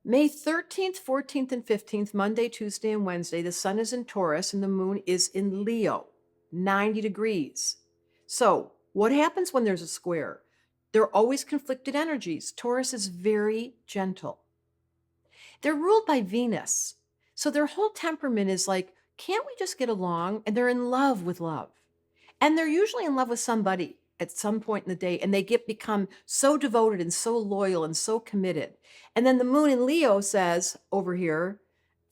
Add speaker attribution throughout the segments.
Speaker 1: May 13th, 14th, and 15th, Monday, Tuesday, and Wednesday, the sun is in Taurus and the moon is in Leo, 90 degrees. So, what happens when there's a square? There are always conflicted energies. Taurus is very gentle. They're ruled by Venus. So, their whole temperament is like, can't we just get along? And they're in love with love. And they're usually in love with somebody at some point in the day, and they get become so devoted and so loyal and so committed. And then the moon in Leo says over here,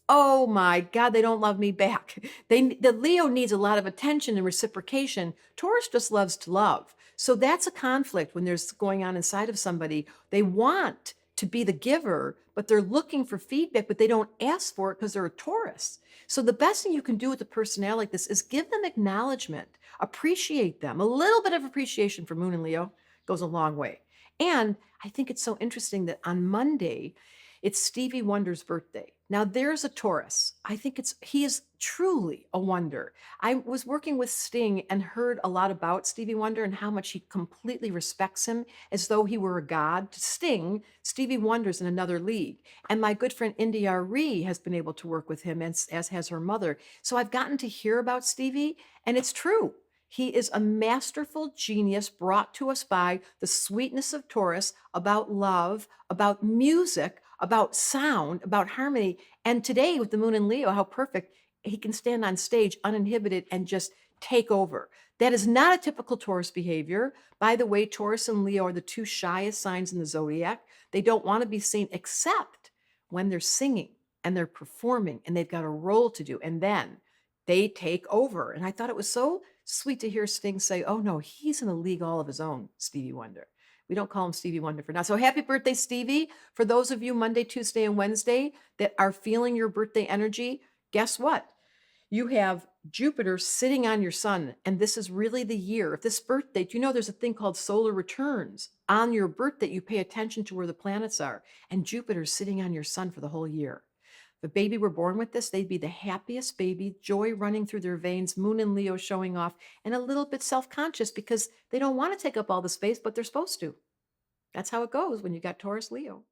Speaker 1: "Oh my God, they don't love me back." The Leo needs a lot of attention and reciprocation. Taurus just loves to love. So that's a conflict when there's going on inside of somebody. They want to be the giver, but they're looking for feedback, but they don't ask for it because they're a Taurus. So the best thing you can do with a personality like this is give them acknowledgement, appreciate them. A little bit of appreciation for Moon and Leo goes a long way. And I think it's so interesting that on Monday, it's Stevie Wonder's birthday. Now there's a Taurus. I think he is truly a wonder. I was working with Sting and heard a lot about Stevie Wonder and how much he completely respects him as though he were a god. To Sting, Stevie Wonder's in another league. And my good friend India Ree has been able to work with him, as has her mother. So I've gotten to hear about Stevie, and it's true. He is a masterful genius brought to us by the sweetness of Taurus, about love, about music, about sound, about harmony. And today, with the moon in Leo, how perfect he can stand on stage uninhibited and just take over. That is not a typical Taurus behavior. By the way, Taurus and Leo are the two shyest signs in the zodiac. They don't want to be seen except when they're singing and they're performing and they've got a role to do. And then they take over. And I thought it was so sweet to hear Sting say, "Oh no, he's in a league all of his own, Stevie Wonder." We don't call him Stevie Wonder for now. So happy birthday, Stevie. For those of you Monday, Tuesday, and Wednesday that are feeling your birthday energy, guess what? You have Jupiter sitting on your sun, and this is really the year. If this birthday, do you know there's a thing called solar returns? On your birthday, you pay attention to where the planets are, and Jupiter's sitting on your sun for the whole year. If a baby were born with this, they'd be the happiest baby, joy running through their veins, moon and Leo showing off, and a little bit self conscious because they don't want to take up all the space, but they're supposed to. That's how it goes when you got Taurus Leo.